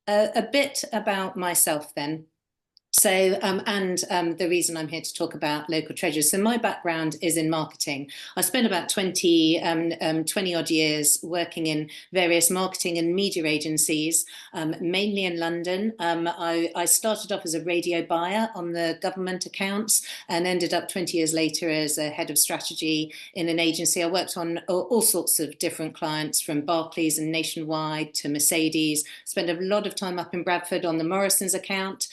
A bit about myself then. The reason I'm here to talk about local treasures. So my background is in marketing. I spent about 20 odd years working in various marketing and media agencies, mainly in London. I started off as a radio buyer on the government accounts and ended up 20 years later as a head of strategy in an agency. I worked on all sorts of different clients, from Barclays and Nationwide to Mercedes. Spent a lot of time up in Bradford on the Morrisons account.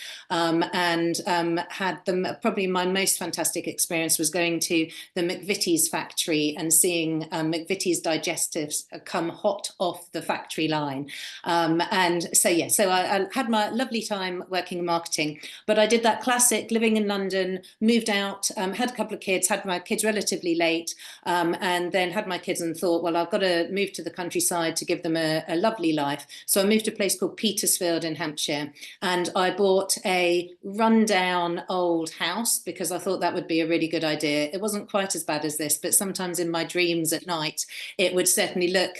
Had them. Probably my most fantastic experience was going to the McVitie's factory and seeing McVitie's digestives come hot off the factory line. So I had my lovely time working in marketing, but I did that classic living in London, moved out, had a couple of kids, had my kids relatively late, and then had my kids and thought, well, I've got to move to the countryside to give them a lovely life. So I moved to a place called Petersfield in Hampshire, and I bought a rundown old house because I thought that would be a really good idea. It wasn't quite as bad as this, but sometimes in my dreams at night, it would certainly look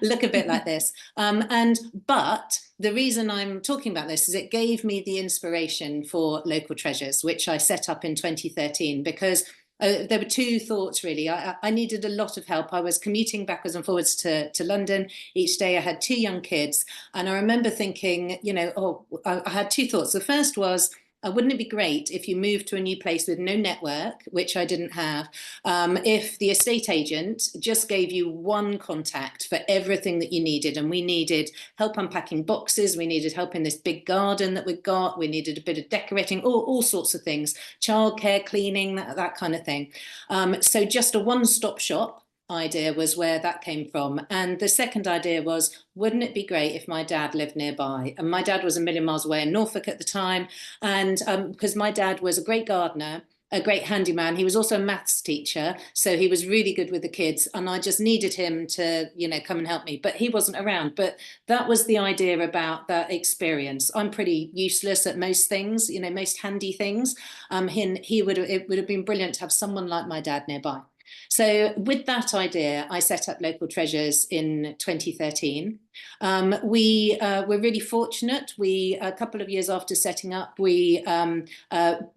look a bit like this. But the reason I'm talking about this is it gave me the inspiration for Local Treasures, which I set up in 2013 because there were two thoughts, really. I needed a lot of help. I was commuting backwards and forwards to London each day. I had two young kids. And I remember thinking, I had two thoughts. The first was, wouldn't it be great if you moved to a new place with no network, which I didn't have, if the estate agent just gave you one contact for everything that you needed? And we needed help unpacking boxes, we needed help in this big garden that we've got, we needed a bit of decorating, all sorts of things, childcare, cleaning, that kind of thing. So just a one-stop shop idea was where that came from. And the second idea was, wouldn't it be great if my dad lived nearby? And my dad was a million miles away in Norfolk at the time. And because my dad was a great gardener, a great handyman. He was also a maths teacher, so he was really good with the kids. And I just needed him to, come and help me. But he wasn't around. But that was the idea about that experience. I'm pretty useless at most things, most handy things. It would have been brilliant to have someone like my dad nearby. So with that idea, I set up Local Treasures in 2013. We were really fortunate. A couple of years after setting up, we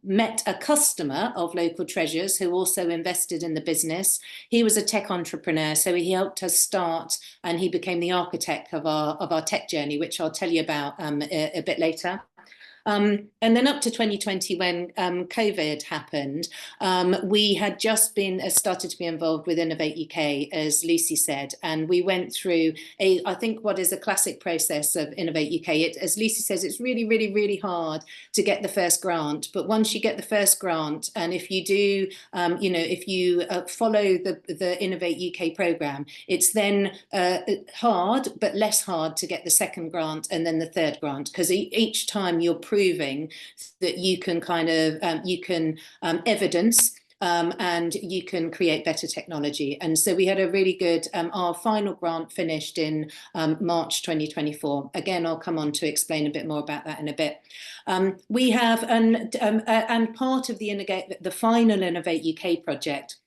met a customer of Local Treasures who also invested in the business. He was a tech entrepreneur, so he helped us start, and he became the architect of our tech journey, which I'll tell you about a bit later. And then up to 2020, when COVID happened, we had just started to be involved with Innovate UK, as Lucy said, and we went through I think what is a classic process of Innovate UK. As Lucy says, it's really, really, really hard to get the first grant, but once you get the first grant, and if you do, if you follow the Innovate UK programme, it's then hard, but less hard to get the second grant and then the third grant, because each time you're proving that you can evidence and you can create better technology. And so we had a really good, our final grant finished in March 2024. Again, I'll come on to explain a bit more about that in a bit. We have, and part of the final Innovate UK project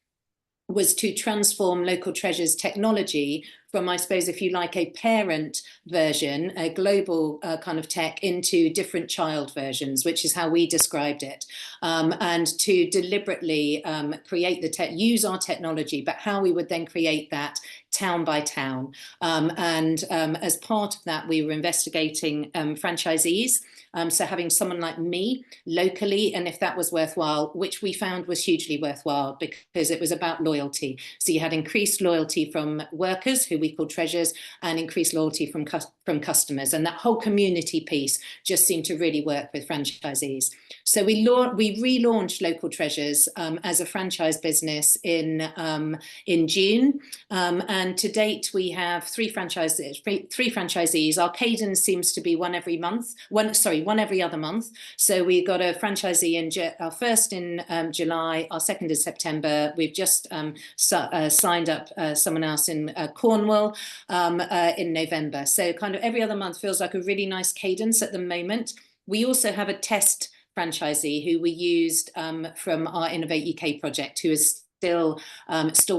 was to transform Local Treasures technology from, I suppose, if you like, a parent version, a global kind of tech, into different child versions, which is how we described it, and to deliberately use our technology, but how we would then create that town by town. As part of that, we were investigating franchisees. So having someone like me locally, and if that was worthwhile, which we found was hugely worthwhile because it was about loyalty. So you had increased loyalty from workers, who we call treasures, and increased loyalty from customers. And that whole community piece just seemed to really work with franchisees. So we relaunched Local Treasures as a franchise business in June. And to date, we have three franchisees. Our cadence seems to be one every other month. So we got a franchisee our first in July, our second in September. We've just signed up someone else in Cornwall in November. So kind of every other month feels like a really nice cadence at the moment. We also have a test franchisee who we used from our Innovate UK project, who is still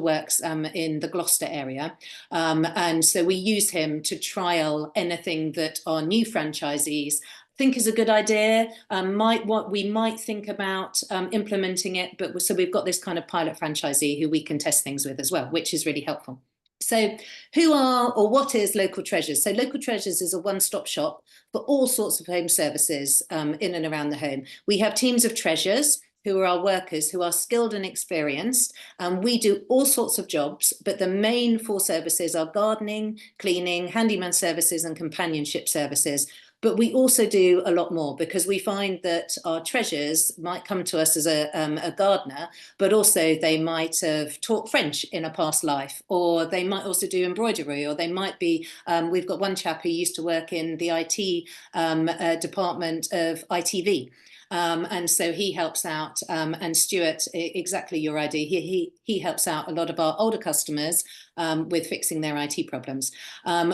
works in the Gloucester area, and so we use him to trial anything that our new franchisees think is a good idea, what we might think about implementing it, but so we've got this kind of pilot franchisee who we can test things with as well, which is really helpful. So who are, or what is Local Treasures? So Local Treasures is a one-stop shop for all sorts of home services in and around the home. We have teams of treasures who are our workers, who are skilled and experienced, and we do all sorts of jobs, but the main 4 services are gardening, cleaning, handyman services and companionship services. But we also do a lot more, because we find that our treasures might come to us as a gardener, but also they might have taught French in a past life, or they might also do embroidery, or they might be, we've got one chap who used to work in the IT department of ITV. And so he helps out, and Stuart, exactly your idea, he helps out a lot of our older customers with fixing their IT problems.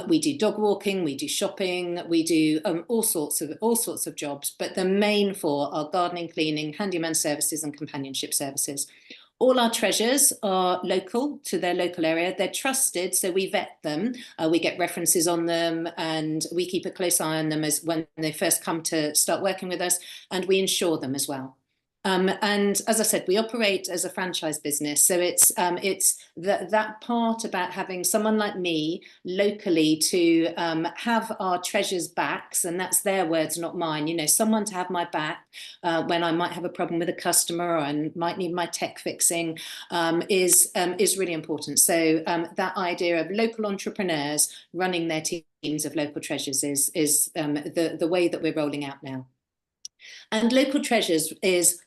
We do dog walking, we do shopping, we do all sorts of jobs, but the main 4 are gardening, cleaning, handyman services and companionship services. All our treasures are local to their local area. They're trusted, so we vet them. We get references on them, and we keep a close eye on them as when they first come to start working with us, and we insure them as well. And as I said, we operate as a franchise business, so it's that part about having someone like me locally to have our treasures' backs, and that's their words, not mine. You know, someone to have my back when I might have a problem with a customer and might need my tech fixing is really important. So that idea of local entrepreneurs running their teams of local treasures is the way that we're rolling out now. And Local Treasures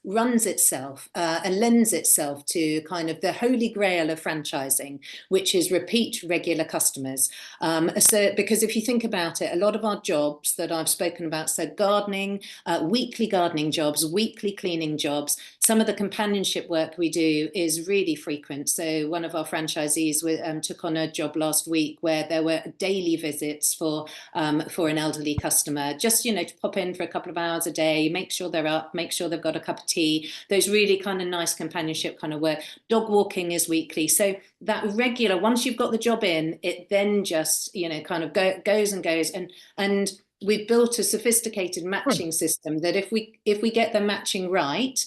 runs itself and lends itself to kind of the holy grail of franchising, which is repeat regular customers. So because if you think about it, a lot of our jobs that I've spoken about, so gardening, weekly gardening jobs, weekly cleaning jobs, some of the companionship work we do is really frequent. So one of our franchisees took on a job last week where there were daily visits for an elderly customer, just, you know, to pop in for a couple of hours a day, make sure they're up, make sure they've got a cup of tea, those really kind of nice companionship kind of work. Dog walking is weekly. So that regular, once you've got the job in, it then just, you know, kind of goes and goes. And we've built a sophisticated matching system that if we get the matching right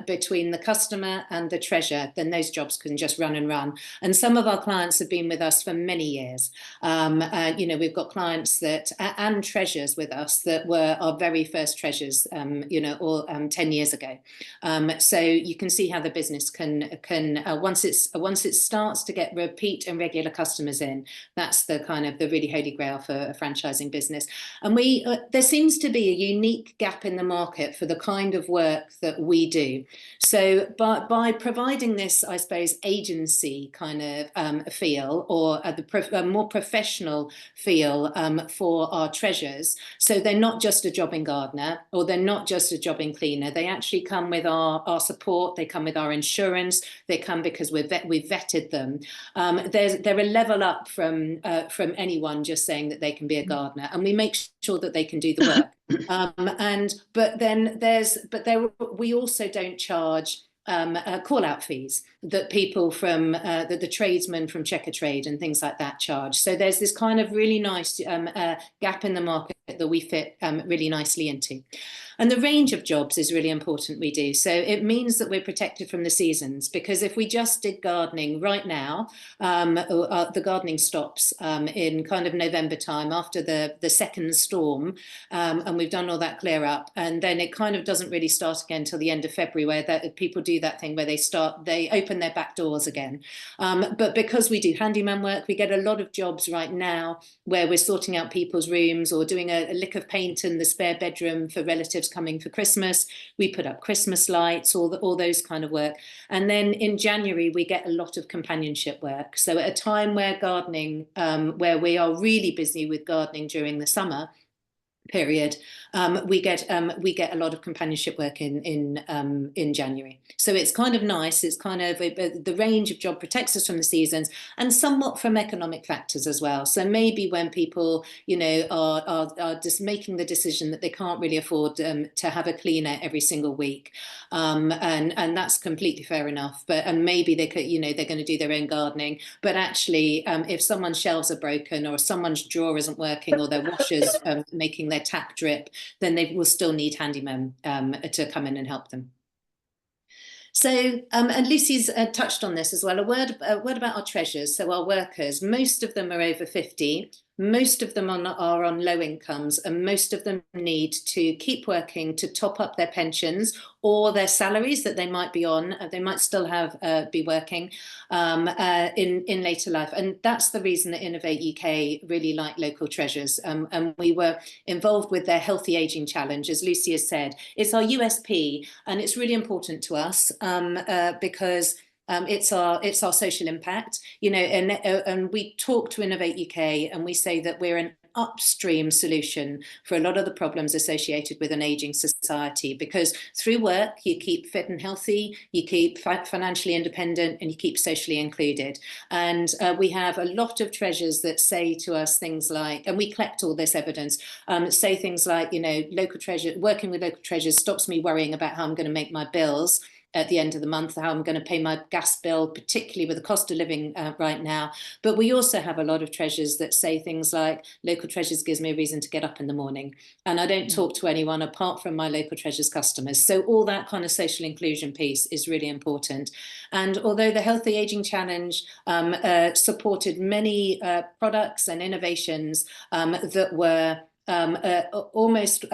between the customer and the treasure, then those jobs can just run and run. And some of our clients have been with us for many years. You know, we've got clients that and treasures with us that were our very first treasures, you know, all 10 years ago. So you can see how the business can once it starts to get repeat and regular customers in, that's the kind of the really holy grail for a franchising business. And there seems to be a unique gap in the market for the kind of work that we do. So by providing this, I suppose, agency kind of feel, or the more professional feel for our treasures, so they're not just a jobbing gardener, or they're not just a jobbing cleaner. They actually come with our support, they come with our insurance, they come because we've vetted them. They're a level up from anyone just saying that they can be a gardener, and we make sure that they can do the work. We also don't charge call-out fees that people from the tradesmen from Checkatrade and things like that charge. So there's this kind of really nice gap in the market that we fit really nicely into. And the range of jobs is really important we do. So it means that we're protected from the seasons, because if we just did gardening right now, the gardening stops in kind of November time after the second storm, and we've done all that clear up, and then it kind of doesn't really start again until the end of February, where people do that thing where they open their back doors again. But because we do handyman work, we get a lot of jobs right now where we're sorting out people's rooms or doing a lick of paint in the spare bedroom for relatives coming for Christmas. We put up Christmas lights, all those kind of work. And then in January, we get a lot of companionship work. So at a time where gardening, where we are really busy with gardening during the summer, period, we get a lot of companionship work in January. So it's kind of nice. It's kind of the range of job protects us from the seasons and somewhat from economic factors as well. So maybe when people, you know, are just making the decision that they can't really afford to have a cleaner every single week, and that's completely fair enough. But and maybe they could, you know, they're going to do their own gardening. But actually, if someone's shelves are broken or someone's drawer isn't working or their washer's making their tap drip, then they will still need handymen to come in and help them. So, and Lucy's touched on this as well, a word about our treasures. So our workers, most of them are over 50. Most of them are on low incomes, and most of them need to keep working to top up their pensions or their salaries that they might be on. They might still have be working in later life, and that's the reason that Innovate UK really like local treasures. And we were involved with their Healthy Aging Challenge, as Lucy has said. It's our USP, and it's really important to us because it's our social impact, you know, and we talk to Innovate UK and we say that we're an upstream solution for a lot of the problems associated with an aging society, because through work you keep fit and healthy, you keep financially independent, and you keep socially included. And we have a lot of treasures that say to us things like, and we collect all this evidence, say things like, you know, working with local treasures stops me worrying about how I'm going to make my bills at the end of the month, how I'm going to pay my gas bill, particularly with the cost of living right now. But we also have a lot of treasures that say things like, local treasures gives me a reason to get up in the morning, and I don't talk to anyone apart from my local treasures customers. So all that kind of social inclusion piece is really important. And although the Healthy Aging Challenge supported many products and innovations that were almost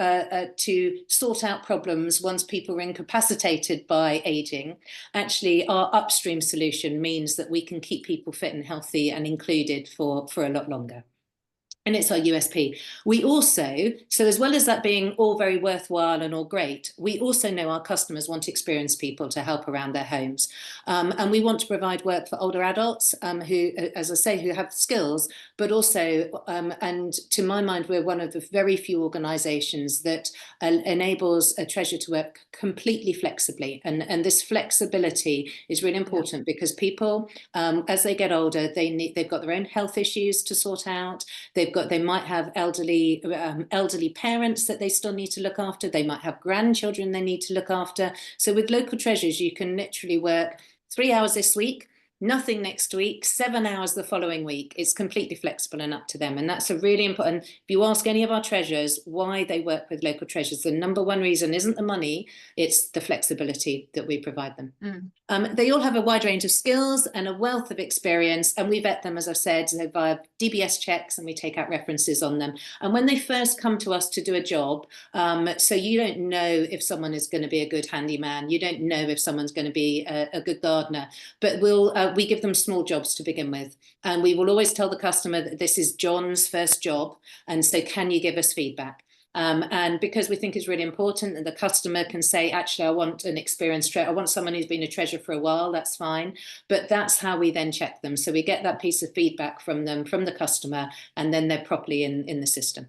to sort out problems once people are incapacitated by aging, actually our upstream solution means that we can keep people fit and healthy and included for a lot longer. And it's our USP. We also, so as well as that being all very worthwhile and all great, we also know our customers want experienced people to help around their homes. And we want to provide work for older adults who, as I say, who have skills, but also, and to my mind, we're one of the very few organisations that enables a treasure to work completely flexibly. And this flexibility is really important because people, as they get older, they've got their own health issues to sort out. They might have elderly parents that they still need to look after. They might have grandchildren they need to look after. So with local treasures, you can literally work 3 hours this week, nothing next week, 7 hours the following week. It's completely flexible and up to them. And that's a really important, if you ask any of our treasures why they work with local treasures, the number one reason isn't the money, it's the flexibility that we provide them. They all have a wide range of skills and a wealth of experience, and we vet them, as I've said, via DBS checks, and we take out references on them. And when they first come to us to do a job, so you don't know if someone is going to be a good handyman, you don't know if someone's going to be a good gardener, but we give them small jobs to begin with. And we will always tell the customer that this is John's first job, and so can you give us feedback? And because we think it's really important that the customer can say, actually, I want an experienced I want someone who's been a treasurer for a while, that's fine. But that's how we then check them. So we get that piece of feedback from them, from the customer, and then they're properly in the system.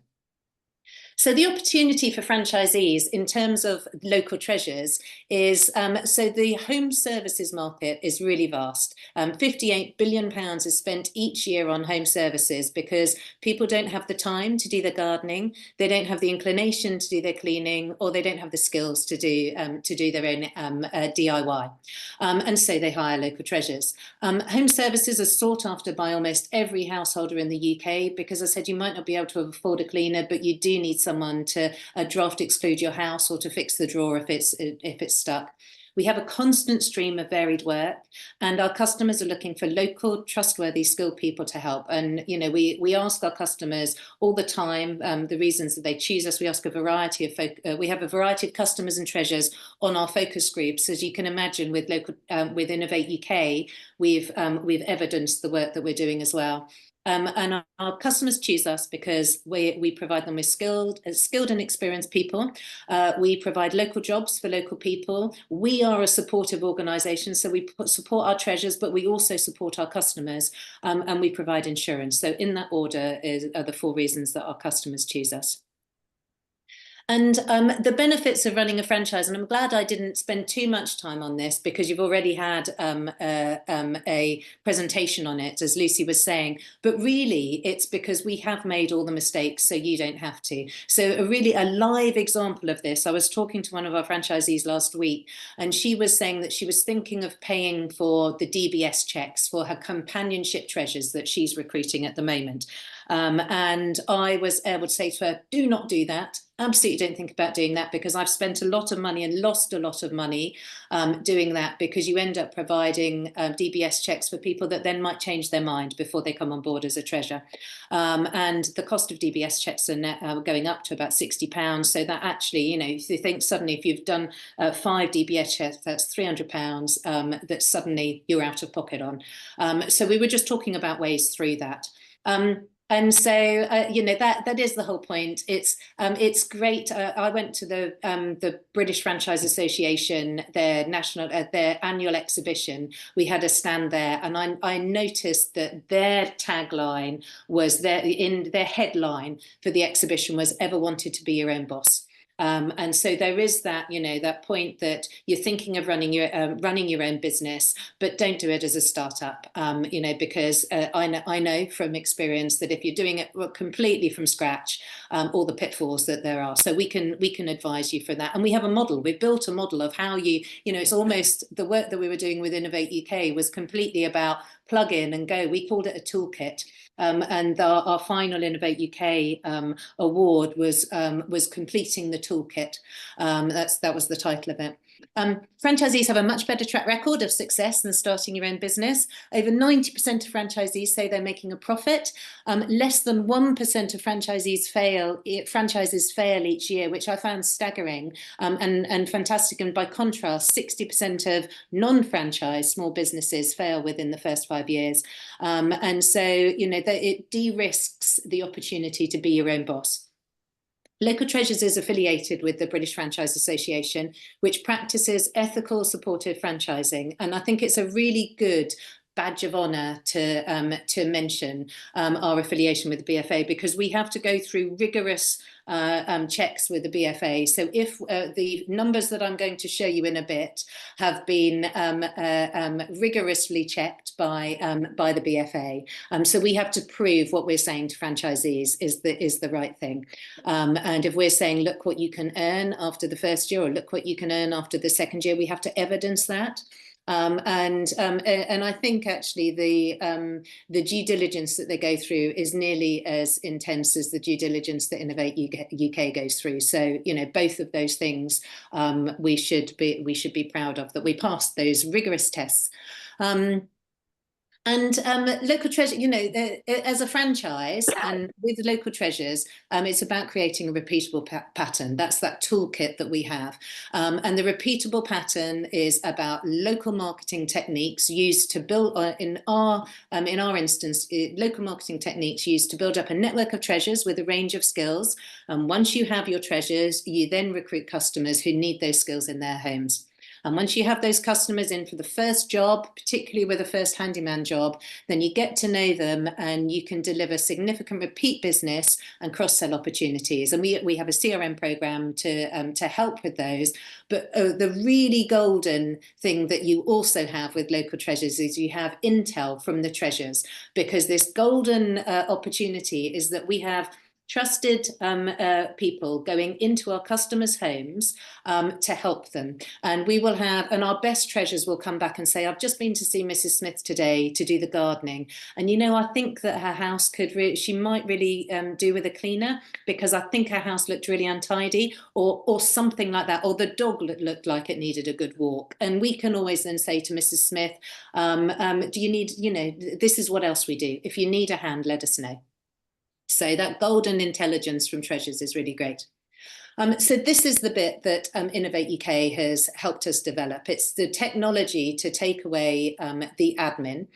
So the opportunity for franchisees in terms of local treasures is, so the home services market is really vast. £58 billion is spent each year on home services because people don't have the time to do their gardening, they don't have the inclination to do their cleaning, or they don't have the skills to do their own DIY. And so they hire local treasures. Home services are sought after by almost every householder in the UK because, as I said, you might not be able to afford a cleaner, but you do need someone to draft exclude your house or to fix the drawer if it's stuck. We have a constant stream of varied work, and our customers are looking for local, trustworthy, skilled people to help. And, you know, we ask our customers all the time the reasons that they choose us. We ask a variety of we have a variety of customers and treasures on our focus groups. As you can imagine, with with Innovate UK, we've evidenced the work that we're doing as well. And our customers choose us because we provide them with skilled and experienced people. We provide local jobs for local people. We are a supportive organisation, so we support our treasures, but we also support our customers, and we provide insurance. So in that order are the 4 reasons that our customers choose us. And the benefits of running a franchise, and I'm glad I didn't spend too much time on this because you've already had a presentation on it, as Lucy was saying. But really, it's because we have made all the mistakes, so you don't have to. So a live example of this, I was talking to one of our franchisees last week, and she was saying that she was thinking of paying for the DBS checks for her companionship treasures that she's recruiting at the moment. And I was able to say to her, do not do that. Absolutely don't think about doing that, because I've spent a lot of money and lost a lot of money doing that, because you end up providing DBS checks for people that then might change their mind before they come on board as a treasure. And the cost of DBS checks are now going up to about £60. So that actually, you know, if you think suddenly if you've done 5 DBS checks, that's £300 that suddenly you're out of pocket on. So we were just talking about ways through that. And so, you know, that is the whole point. It's great. I went to the British Franchise Association, their annual exhibition. We had a stand there, and I noticed that their tagline was their headline for the exhibition was "Ever wanted to be your own boss?" And so there is that, you know, that point that you're thinking of running your own business, but don't do it as a startup, you know, because I know from experience that if you're doing it completely from scratch, all the pitfalls that there are. So we can advise you for that. And we have a model. We've built a model of how you know, it's almost the work that we were doing with Innovate UK was completely about plug in and go. We called it a toolkit. And our final Innovate UK award was completing the toolkit. That was the title of it. Franchisees have a much better track record of success than starting your own business. Over 90% of franchisees say they're making a profit. Less than 1% of franchises fail each year, which I found staggering and fantastic. And by contrast, 60% of non-franchise small businesses fail within the first 5 years. And so, you know, it de-risks the opportunity to be your own boss. Local Treasures is affiliated with the British Franchise Association, which practices ethical, supportive franchising. And I think it's a really good badge of honour to mention our affiliation with the BFA, because we have to go through rigorous checks with the BFA. So if the numbers that I'm going to show you in a bit have been rigorously checked by the BFA, so we have to prove what we're saying to franchisees is the right thing. And if we're saying, look what you can earn after the first year, or look what you can earn after the second year, we have to evidence that. And I think actually the due diligence that they go through is nearly as intense as the due diligence that Innovate UK goes through. So, you know, both of those things we should be proud of, that we passed those rigorous tests. And Local Treasure, you know, as a franchise and with Local Treasures, it's about creating a repeatable pattern. That's that toolkit that we have. And the repeatable pattern is about local marketing techniques used to build, in our instance, local marketing techniques used to build up a network of treasures with a range of skills. And once you have your treasures, you then recruit customers who need those skills in their homes. And once you have those customers in for the first job, particularly with a first handyman job, then you get to know them and you can deliver significant repeat business and cross-sell opportunities. And we have a CRM program to help with those. But the really golden thing that you also have with Local Treasures is you have intel from the treasures, because this golden opportunity is that we have trusted people going into our customers' homes to help them. And we will have, and our best treasures will come back and say, I've just been to see Mrs. Smith today to do the gardening. And, you know, I think that her house she might really do with a cleaner, because I think her house looked really untidy, or something like that. Or the dog looked like it needed a good walk. And we can always then say to Mrs. Smith, do you need, you know, this is what else we do. If you need a hand, let us know. So that golden intelligence from treasures is really great. So this is the bit that Innovate UK has helped us develop. It's the technology to take away the admin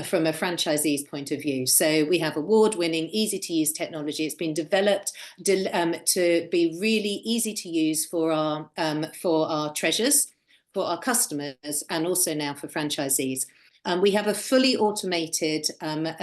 from a franchisee's point of view. So we have award-winning, easy-to-use technology. It's been developed to be really easy to use for our treasures, for our customers, and also now for franchisees. We have a fully automated,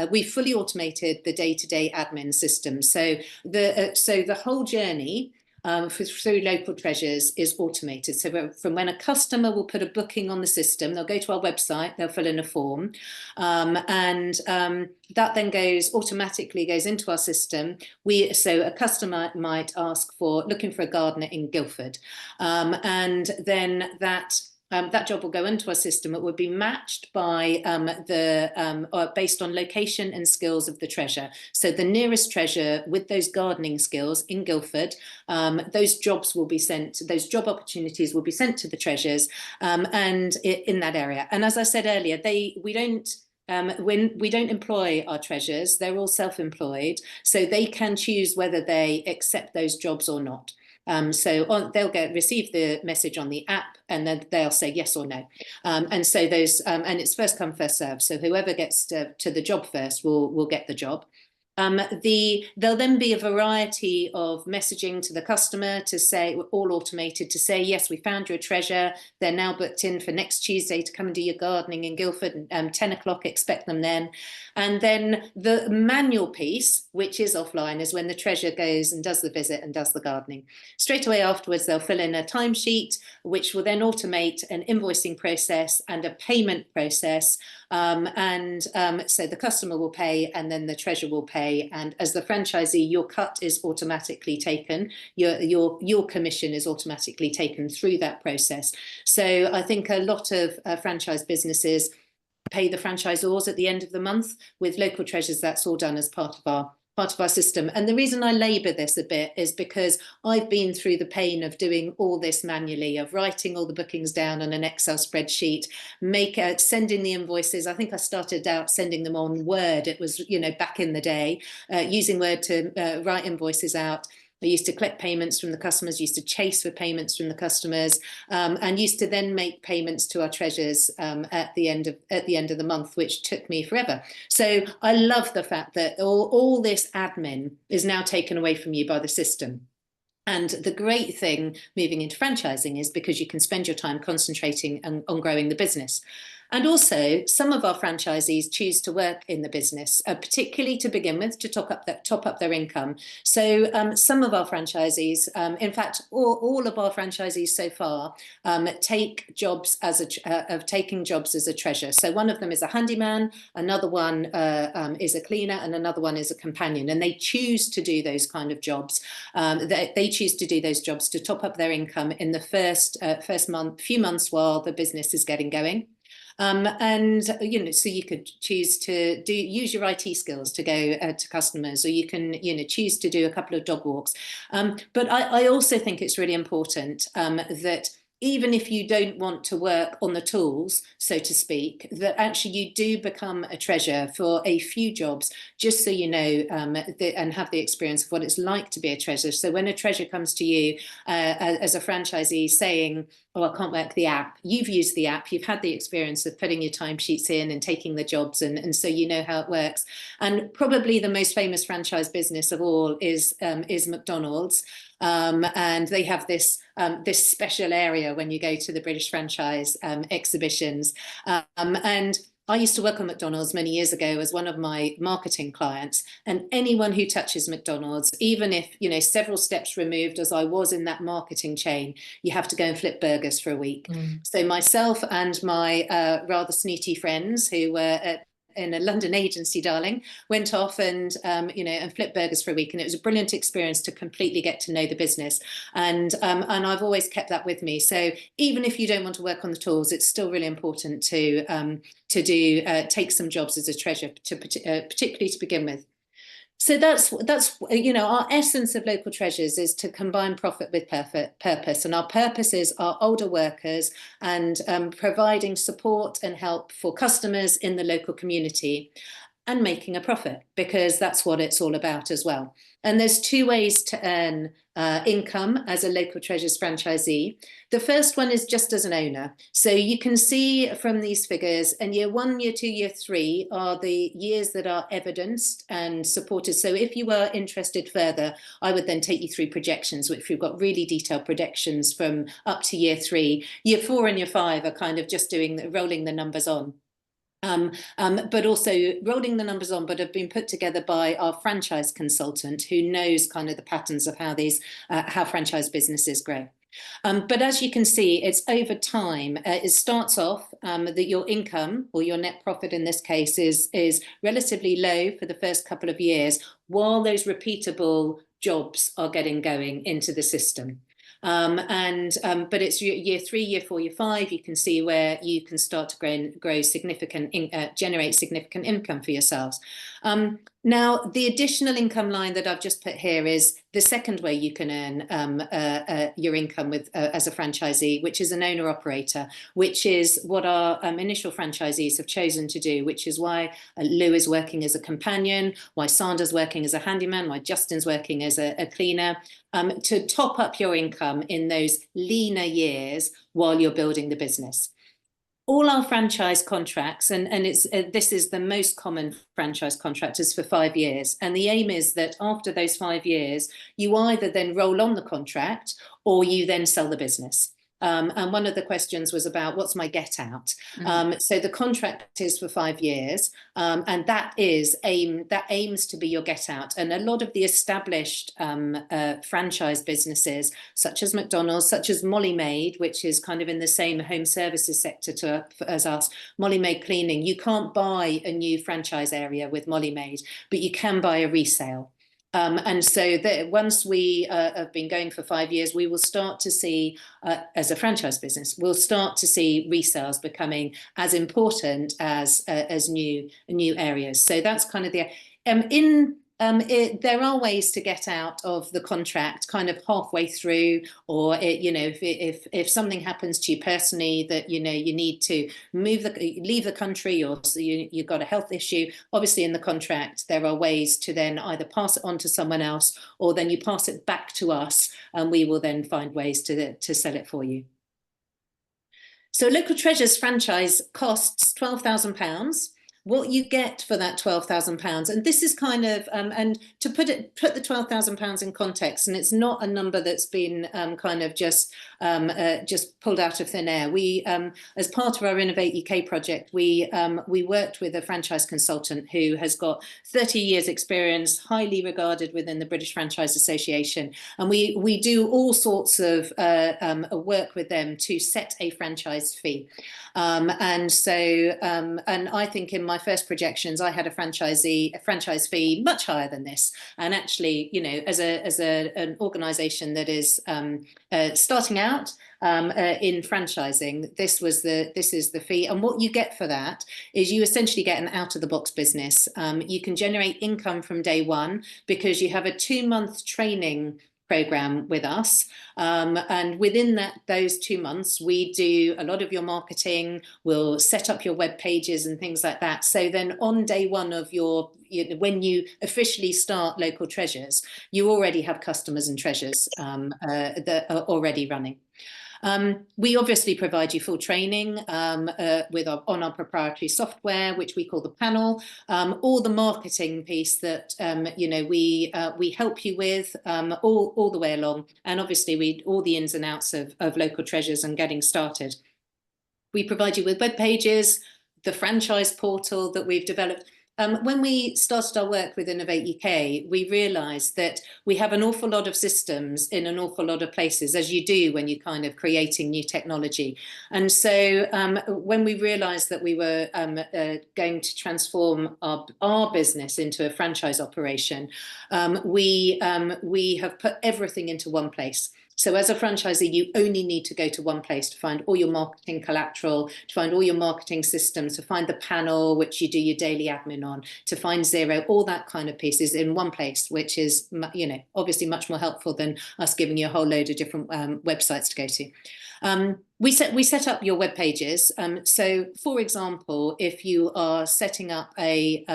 we've fully automated the day-to-day admin system. So the whole journey through local treasures is automated. So from when a customer will put a booking on the system, they'll go to our website, they'll fill in a form, and that then automatically goes into our system. So a customer might ask looking for a gardener in Guildford, and then that job will go into our system. It would be matched by based on location and skills of the treasure. So the nearest treasure with those gardening skills in Guildford, those job opportunities will be sent to the treasures, and in that area. And as I said earlier, we don't employ our treasures. They're all self-employed, so they can choose whether they accept those jobs or not. They'll receive the message on the app, and then they'll say yes or no. And so and it's first come, first served. So whoever gets to the job first will get the job. There'll then be a variety of messaging to the customer to say, all automated, to say, yes, we found you a treasure. They're now booked in for next Tuesday to come and do your gardening in Guildford, 10 o'clock, expect them then. And then the manual piece, which is offline, is when the treasure goes and does the visit and does the gardening. Straight away afterwards, they'll fill in a timesheet, which will then automate an invoicing process and a payment process. So the customer will pay, and then the treasure will pay. And as the franchisee, your cut is automatically taken. Your commission is automatically taken through that process. So I think a lot of franchise businesses pay the franchisors at the end of the month. With Local Treasures, that's all done as part of our system. And the reason I labour this a bit is because I've been through the pain of doing all this manually, of writing all the bookings down on an Excel spreadsheet, sending the invoices. I think I started out sending them on Word. It was, back in the day, using Word to write invoices out. I used to collect payments from the customers, used to chase for payments from the customers, and used to then make payments to our treasures at the end of the month, which took me forever. So I love the fact that all this admin is now taken away from you by the system. And the great thing moving into franchising is because you can spend your time concentrating on growing the business. And also, some of our franchisees choose to work in the business, particularly to begin with, to top up their income. So some of our franchisees, in fact, all of our franchisees so far, take jobs have taken jobs as a treasure. So one of them is a handyman, another one is a cleaner, and another one is a companion. And they choose to do those kind of jobs. They choose to do those jobs to top up their income in the first few months while the business is getting going. So you could choose to use your IT skills to go to customers, or you can, choose to do a couple of dog walks. But I also think it's really important that even if you don't want to work on the tools, so to speak, that actually you do become a treasure for a few jobs, just so you know and have the experience of what it's like to be a treasure. So when a treasure comes to you as a franchisee saying, oh, I can't work the app, you've used the app, you've had the experience of putting your timesheets in and taking the jobs, and so you know how it works. And probably the most famous franchise business of all is McDonald's. And they have this special area when you go to the British franchise exhibitions. And I used to work on McDonald's many years ago as one of my marketing clients, and anyone who touches McDonald's, even if, several steps removed as I was in that marketing chain, you have to go and flip burgers for a week. So myself and my rather snooty friends who were in a London agency, darling, went off and flipped burgers for a week, and it was a brilliant experience to completely get to know the business. And I've always kept that with me. So even if you don't want to work on the tools, it's still really important to take some jobs as a treasure, particularly to begin with. So that's our essence of Local Treasures is to combine profit with purpose, and our purpose is our older workers and providing support and help for customers in the local community and making a profit, because that's what it's all about as well. And there's two ways to earn income as a Local Treasures franchisee. The first one is just as an owner. So you can see from these figures, and year 1, year 2, year 3 are the years that are evidenced and supported. So if you were interested further, I would then take you through projections, which we've got really detailed projections from up to year 3. Year 4 and year 5 are kind of just rolling the numbers on. But also rolling the numbers on, but have been put together by our franchise consultant, who knows kind of the patterns of how franchise businesses grow. But as you can see, it's over time. It starts off that your income, or your net profit in this case, is relatively low for the first couple of years, while those repeatable jobs are getting going into the system. But it's year 3, year 4, year 5. You can see where you can start to grow significant, generate significant income for yourselves. Now, the additional income line that I've just put here is the second way you can earn your income with as a franchisee, which is an owner-operator, which is what our initial franchisees have chosen to do, which is why Lou is working as a companion, why Sandra's working as a handyman, why Justin's working as a cleaner, to top up your income in those leaner years while you're building the business. All our franchise contracts, and this is the most common franchise contract, is for 5 years. And the aim is that after those 5 years, you either then roll on the contract or you then sell the business. And one of the questions was about what's my get out. So the contract is for 5 years, and that aims to be your get out. And a lot of the established franchise businesses, such as McDonald's, such as Molly Maid, which is kind of in the same home services sector as us, Molly Maid Cleaning, you can't buy a new franchise area with Molly Maid, but you can buy a resale. And so once we have been going for 5 years, we will start to see, as a franchise business, we'll start to see resales becoming as important as new areas. So that's kind of the there are ways to get out of the contract kind of halfway through, or if something happens to you personally that you need to leave the country, or so you've got a health issue. Obviously, in the contract there are ways to then either pass it on to someone else, or then you pass it back to us, and we will then find ways to sell it for you. So Local Treasures franchise costs £12,000. What you get for that £12,000, and this is kind of and to put the £12,000 in context, and it's not a number that's been kind of just pulled out of thin air. We, as part of our Innovate UK project, we worked with a franchise consultant who has got 30 years experience, highly regarded within the British Franchise Association, and we do all sorts of work with them to set a franchise fee. And I think in my first projections, I had a franchise fee much higher than this. And actually, as an organisation that is starting out in franchising, this is the fee. And what you get for that is you essentially get an out-of-the-box business. You can generate income from day one because you have a 2-month training program with us, and within those 2 months we do a lot of your marketing. We'll set up your web pages and things like that, so then on day one of when you officially start Local Treasures, you already have customers and treasures that are already running. We obviously provide you full training on our proprietary software, which we call the panel, all the marketing piece that we help you with all the way along, and obviously all the ins and outs of Local Treasures and getting started. We provide you with web pages, the franchise portal that we've developed. When we started our work with Innovate UK, we realised that we have an awful lot of systems in an awful lot of places, as you do when you're kind of creating new technology. And so when we realised that we were going to transform our business into a franchise operation, we have put everything into one place. So as a franchisee, you only need to go to one place to find all your marketing collateral, to find all your marketing systems, to find the panel, which you do your daily admin on, to find Xero, all that kind of pieces in one place, which is, obviously much more helpful than us giving you a whole load of different websites to go to. We set up your web pages. So, for example, if you are setting up a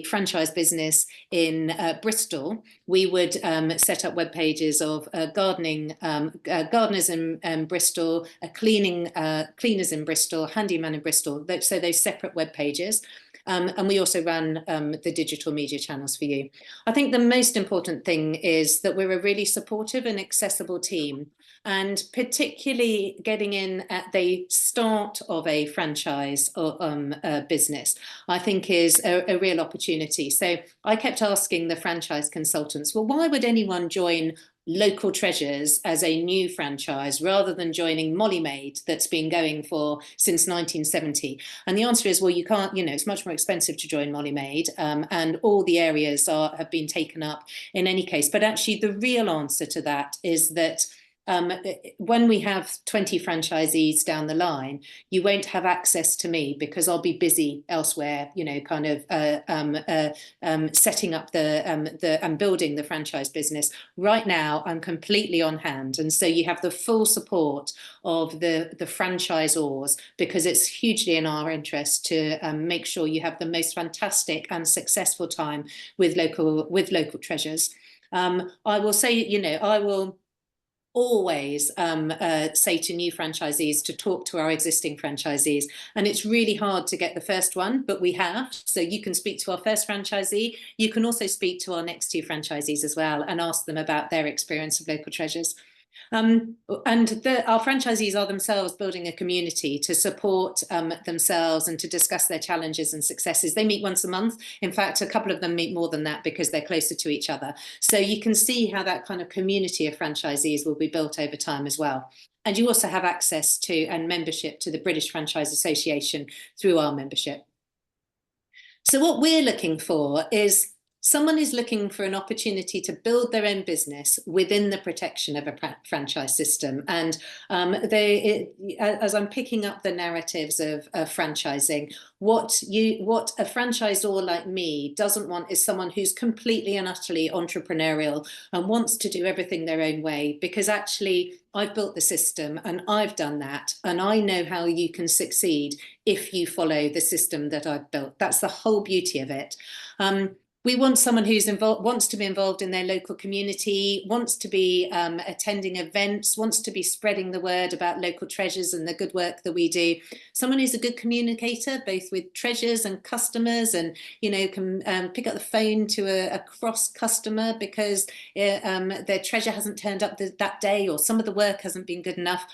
franchise business in Bristol, we would set up web pages of gardeners in Bristol, cleaners in Bristol, handyman in Bristol. So those separate web pages. And we also ran the digital media channels for you. I think the most important thing is that we're a really supportive and accessible team. And particularly particularly getting in at the start of a franchise or business, I think is a real opportunity. So I kept asking the franchise consultants, well, why would anyone join Local Treasures as a new franchise rather than joining Molly Maid that's been going for since 1970? And the answer is, well, you can't, it's much more expensive to join Molly Maid, and all the areas have been taken up in any case. But actually the real answer to that is that when we have 20 franchisees down the line, you won't have access to me because I'll be busy elsewhere, kind of setting up and building the franchise business. Right now, I'm completely on hand. And so you have the full support of the franchisors, because it's hugely in our interest to make sure you have the most fantastic and successful time with local treasures. I will say, I will always say to new franchisees to talk to our existing franchisees, and it's really hard to get the first one, but we have. So you can speak to our first franchisee, you can also speak to our next two franchisees as well and ask them about their experience of Local Treasures. And our franchisees are themselves building a community to support themselves and to discuss their challenges and successes. They meet once a month. In fact, a couple of them meet more than that because they're closer to each other. So you can see how that kind of community of franchisees will be built over time as well. And you also have access to and membership to the British Franchise Association through our membership. So what we're looking for is someone who's looking for an opportunity to build their own business within the protection of a franchise system. And as I'm picking up the narratives of franchising, what a franchisor like me doesn't want is someone who's completely and utterly entrepreneurial and wants to do everything their own way, because actually I've built the system and I've done that, and I know how you can succeed if you follow the system that I've built. That's the whole beauty of it. We want someone who's wants to be involved in their local community, wants to be attending events, wants to be spreading the word about Local Treasures and the good work that we do. Someone who's a good communicator, both with treasures and customers, and can pick up the phone to a cross customer because their treasure hasn't turned up that day, or some of the work hasn't been good enough.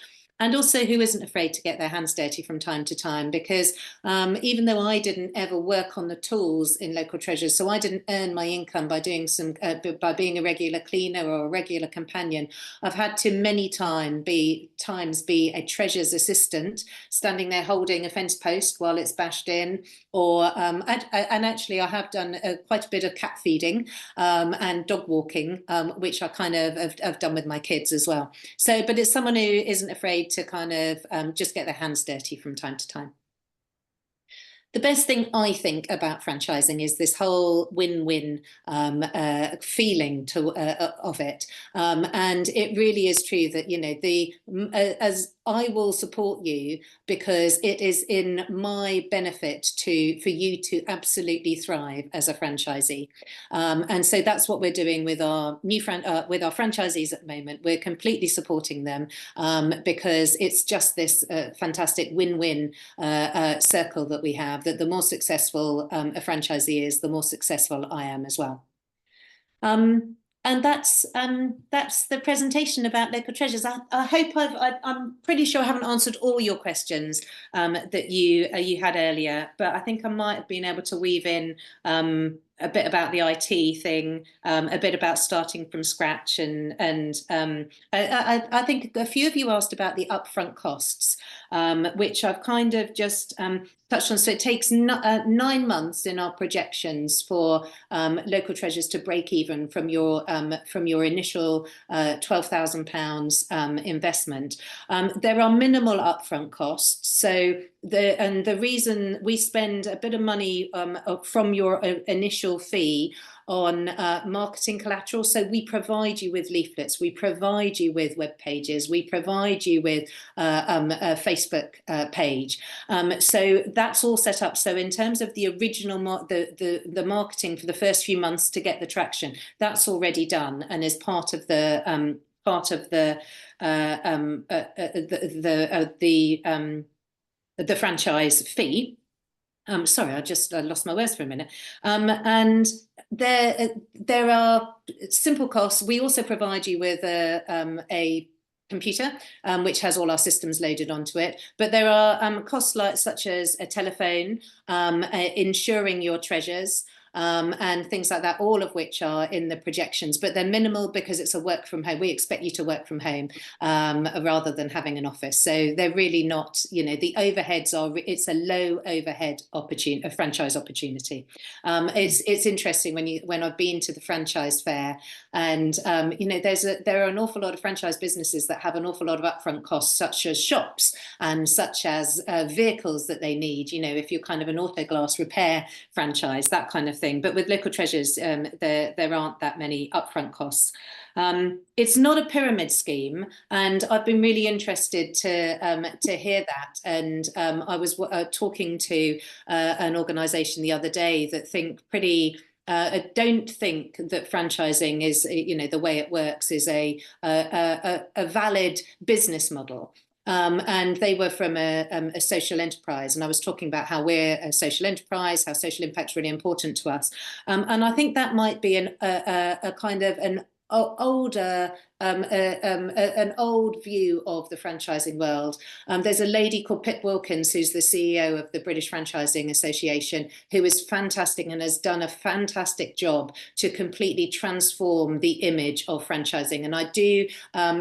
And also who isn't afraid to get their hands dirty from time to time, because even though I didn't ever work on the tools in Local Treasures, so I didn't earn my income by doing by being a regular cleaner or a regular companion, I've had to many times be a treasures assistant, standing there holding a fence post while it's bashed in, or and actually I have done quite a bit of cat feeding and dog walking, which I kind of have done with my kids as well. So, but it's someone who isn't afraid to kind of just get their hands dirty from time to time. The best thing I think about franchising is this whole win-win feeling of it, and it really is true that as I will support you because it is in my benefit for you to absolutely thrive as a franchisee, and so that's what we're doing with our with our franchisees at the moment. We're completely supporting them because it's just this fantastic win-win circle that we have. That the more successful a franchisee is, the more successful I am as well. And that's the presentation about Local Treasures. I hope I'm pretty sure I haven't answered all your questions that you had earlier, but I think I might have been able to weave in a bit about the IT thing, a bit about starting from scratch, and I think a few of you asked about the upfront costs, which I've kind of just touched on. So it takes 9 months in our projections for Local Treasures to break even from your initial £12,000 investment. There are minimal upfront costs. So the reason we spend a bit of money from your initial fee on marketing collateral. So we provide you with leaflets, we provide you with web pages, we provide you with a Facebook page. So that's all set up. So in terms of the original the marketing for the first few months to get the traction, that's already done and is part of the franchise fee. Sorry, I lost my words for a minute. And there are simple costs. We also provide you with a computer, which has all our systems loaded onto it. But there are costs such as a telephone, insuring your treasures, and things like that, all of which are in the projections, but they're minimal because it's a work from home. We expect you to work from home rather than having an office. So they're really not, the overheads are, it's a low overhead opportunity, a franchise opportunity. It's interesting when I've been to the franchise fair, and there are an awful lot of franchise businesses that have an awful lot of upfront costs, such as shops and such as vehicles that they need. If you're kind of an auto glass repair franchise, that kind of thing. But with Local Treasures, there aren't that many upfront costs. It's not a pyramid scheme, and I've been really interested to hear that. And I was talking to an organisation the other day that don't think that franchising is, the way it works is a valid business model. And they were from a social enterprise, and I was talking about how we're a social enterprise, how social impact's really important to us, and I think that might be a kind of an older an old view of the franchising world. There's a lady called Pip Wilkins, who's the CEO of the British Franchising Association, who is fantastic and has done a fantastic job to completely transform the image of franchising. And I do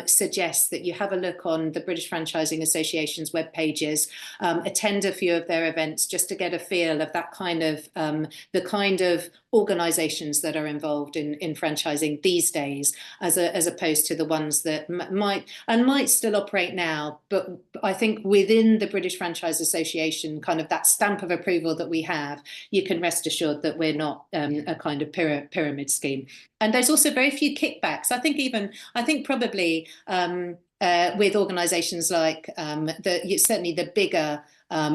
suggest that you have a look on the British Franchising Association's web pages, attend a few of their events, just to get a feel of that kind of the kind of organisations that are involved in franchising these days, as opposed to the ones that might still operate now. But I think within the British Franchise Association, kind of that stamp of approval that we have, you can rest assured that we're not a kind of pyramid scheme. And there's also very few kickbacks. I think probably with organisations like certainly the bigger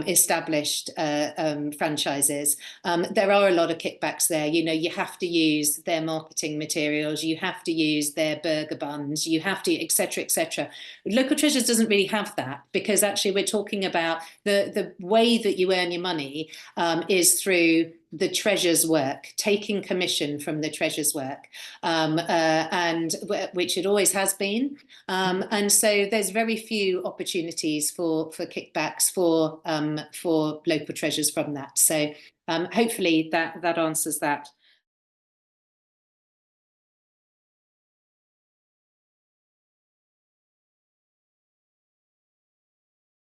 established franchises, there are a lot of kickbacks there. You have to use their marketing materials, you have to use their burger buns, you have to, etc., etc. Local Treasures doesn't really have that, because actually we're talking about the way that you earn your money is through the Treasures work, taking commission from the Treasures work, and which it always has been. And so there's very few opportunities for kickbacks for Local Treasures from that. So hopefully that answers that